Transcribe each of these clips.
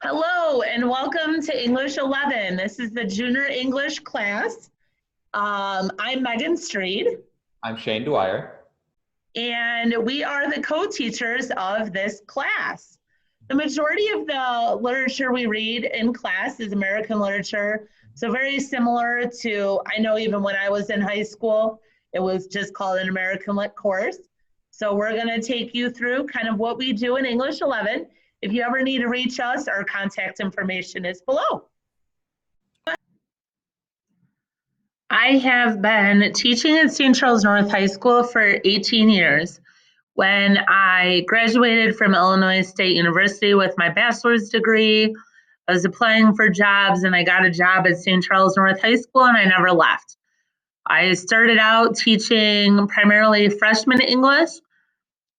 Hello and welcome to English 11. This is the junior English class. I'm Megan Streid, I'm Shane Dwyer. and we are the co-teachers of this class. The majority of the literature we read in class is American literature, so very similar to, I know even when I was in high school, it was just called an American Lit course. So we're going to take you through kind of what we do in English 11. If you ever need to reach us, our contact information is below. I have been teaching at St. Charles North High School for 18 years. When I graduated from Illinois State University with my bachelor's degree, I was applying for jobs and I got a job at St. Charles North High School and I never left. I started out teaching primarily freshman English.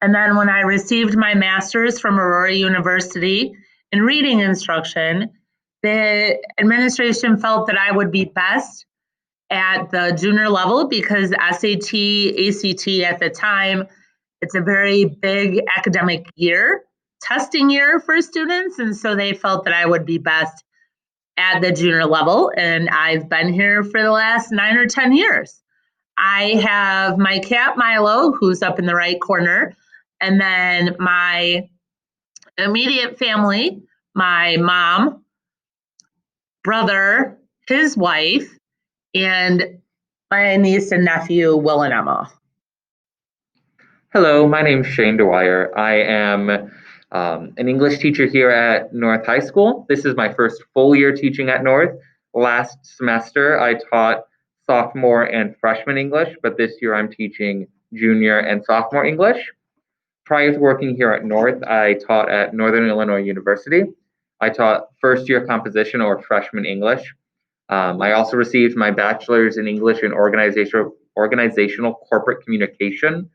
And then when I received my master's from Aurora University in reading instruction, the administration felt that I would be best at the junior level because SAT, ACT at the time, it's a very big academic year, testing year for students. And so they felt that I would be best at the junior level. And I've been here for the last 9 or 10 years. I have my cat, Milo, who's up in the right corner. And then my immediate family, my mom, brother, his wife, and my niece and nephew, Will and Emma. Hello, my name's Shane Dwyer. I am an English teacher here at North High School. This is my first full year teaching at North. Last semester, I taught sophomore and freshman English, but this year I'm teaching junior and sophomore English. Prior to working here at North, I taught at Northern Illinois University. I taught first year composition or freshman English. I also received my bachelor's in English and organizational corporate communication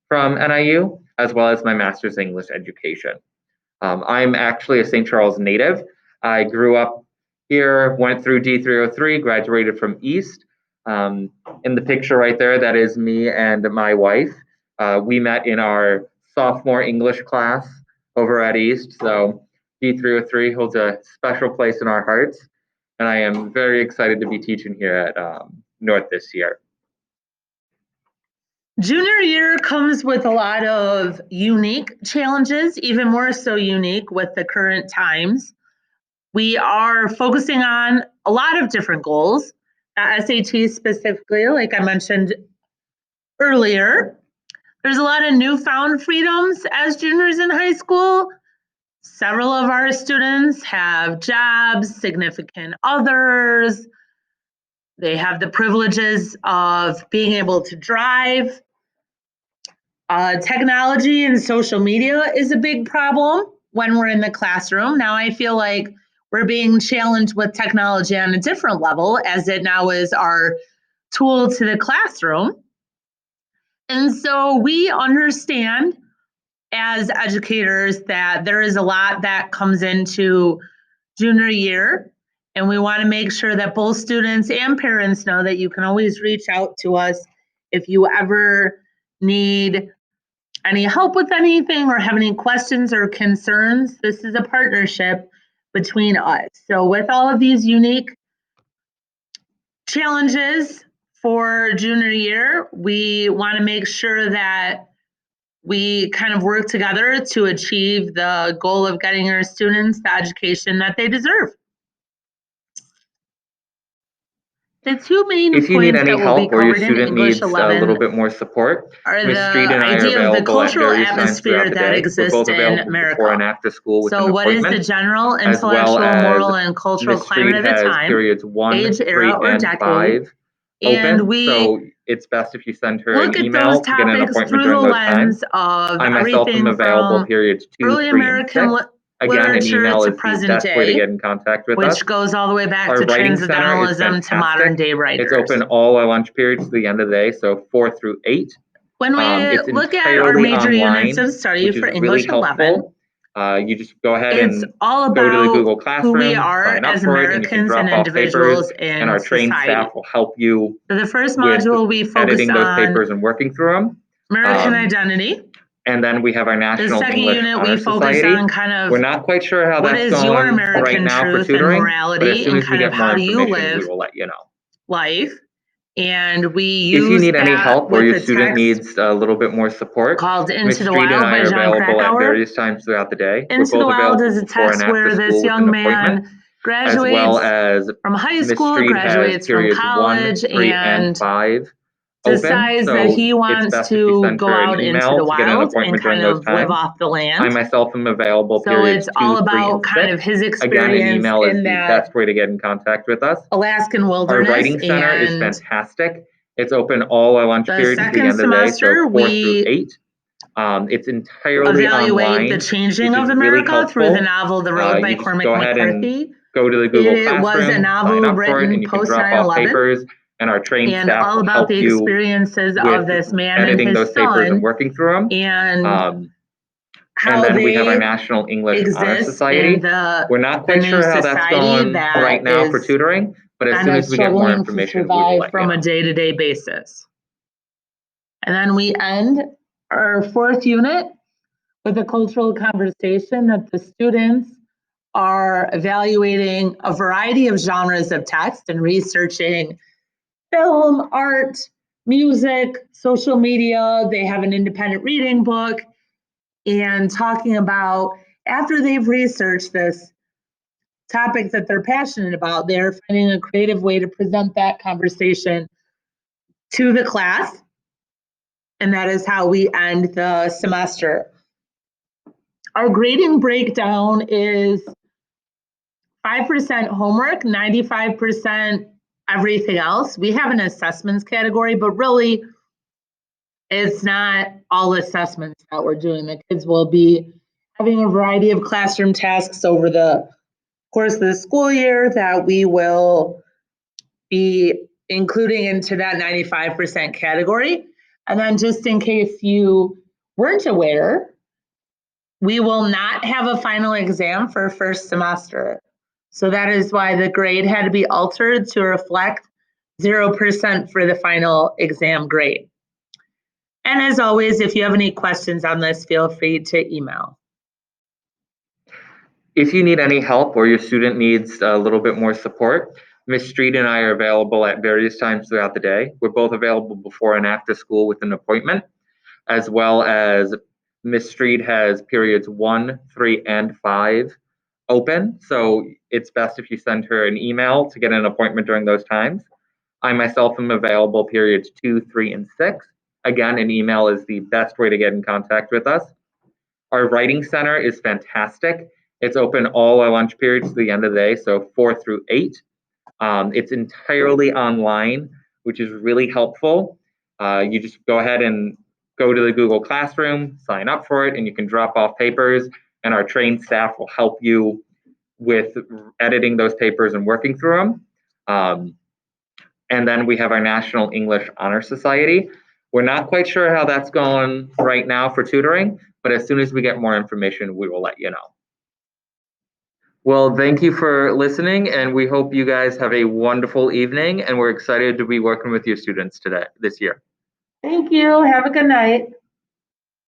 from NIU, as well as my master's in English education. I'm actually a St. Charles native. I grew up here, went through D303, graduated from East. In the picture right there, that is me and my wife. We met in our sophomore English class over at East, so D303 holds a special place in our hearts, and I am very excited to be teaching here at North this year. Junior year comes with a lot of unique challenges, even more so unique with the current times. We are focusing on a lot of different goals. SAT specifically, like I mentioned earlier, there's a lot of newfound freedoms as juniors in high school. Several of our students have jobs, significant others. They have the privileges of being able to drive. Technology and social media is a big problem when we're in the classroom. Now I feel like we're being challenged with technology on a different level as it now is our tool to the classroom. And so we understand as educators that there is a lot that comes into junior year, and we want to make sure that both students and parents know that you can always reach out to us if you ever need any help with anything or have any questions or concerns. This is a partnership between us. So with all of these unique challenges for junior year, we want to make sure that we kind of work together to achieve the goal of getting our students the education that they deserve. The two main If you need points any that will be help or your covered in student English needs a 11 little bit more support, are Ms. Streid the and I are idea of the available at cultural various times atmosphere throughout the that day. We're exists both in available before and America. after school with So an what is the appointment, general as well intellectual, moral, as and cultural Ms. climate Streid of the has time, periods 1, age, 3, era, or and decade? 5 And open, we so it's best if you send her look an at those email to get an topics appointment through the during those times. lens of I myself am everything available from periods 2, early 3, and American 6. Again, an literature email to is the present best way to day, get in contact with us. which goes all the way back Our to writing center is transcendentalism to modern fantastic. day writers. It's open all our lunch periods to the end of the day, so 4 through 8. When we It's look at our entirely major units online, of study which is for really English 11, helpful. You just go ahead it's and all go to the Google about who we Classroom, are sign up as for it, and you can Americans and drop off papers, individuals and in our trained society. staff will help you For the first with module, we focus editing those on papers and working through them. American identity. And then we have our The National second English unit, Honor we focus Society. on kind of We're not quite sure how what that's is your going right American now for truth and tutoring, but as morality soon and as we kind get of more how do you information, we live will let you know. life. And we If you use need any that help or with your a student text needs a little bit more support, called Ms. Into the Streid and Wild I by are John available at Krakauer. various times throughout the day. We're Into the both Wild available is a before and text after where this school with young an appointment, man as well graduates as from high Ms. school, Streid has graduates from periods 1, college, 3, and and 5 open. decides that So he it's wants best if you to send go her an out into email the to get an wild and appointment during kind those of live times. off the I land. myself am available So periods it's all 2, 3, about and kind 6. of his Again, an experience email is in the that best way to get in contact with us. Alaskan Our wilderness. writing center is And fantastic. It's open all our lunch the periods to the second end of the day, semester, so 4 through we 8. It's entirely evaluate the online, changing which is of really America through the helpful. novel The Road by You just Cormac go ahead and McCarthy. go to the Google It was a Classroom, sign novel up for it, and written you can post drop off 9/11 papers, and our trained and staff all will about help the you experiences with of this man and editing his those papers and son working through them. and And how then we have our they National English Honor exist Society. in We're not the quite new sure how that's society going that right now for is tutoring, but as kind soon of as we get more struggling to information, we will survive let you from a know. day-to-day basis. And then we end our fourth unit with a cultural conversation that the students are evaluating a variety of genres of text and researching film, art, music, social media. They have an independent reading book and talking about, after they've researched this topic that they're passionate about, they're finding a creative way to present that conversation to the class. And that is how we end the semester. Our grading breakdown is 5% homework, 95% everything else. We have an assessments category, but really it's not all assessments that we're doing. The kids will be having a variety of classroom tasks over the course of the school year that we will be including into that 95% category. And then just in case you weren't aware, we will not have a final exam for first semester. So that is why the grade had to be altered to reflect 0% for the final exam grade. And as always, if you have any questions on this, feel free to email. If you need any help or your student needs a little bit more support, Ms. Streid and I are available at various times throughout the day. We're both available before and after school with an appointment, as well as Ms. Streid has periods 1, 3, and 5 open. So it's best if you send her an email to get an appointment during those times. I myself am available periods 2, 3, and 6. Again, an email is the best way to get in contact with us. Our writing center is fantastic. It's open all our lunch periods to the end of the day, so 4 through 8. It's entirely online, which is really helpful. You just go ahead and go to the Google Classroom, sign up for it, and you can drop off papers, and our trained staff will help you with editing those papers and working through them. And then we have our National English Honor Society. We're not quite sure how that's going right now for tutoring, but as soon as we get more information, we will let you know. Well, thank you for listening, and we hope you guys have a wonderful evening, and we're excited to be working with your students this year. Thank you. Have a good night.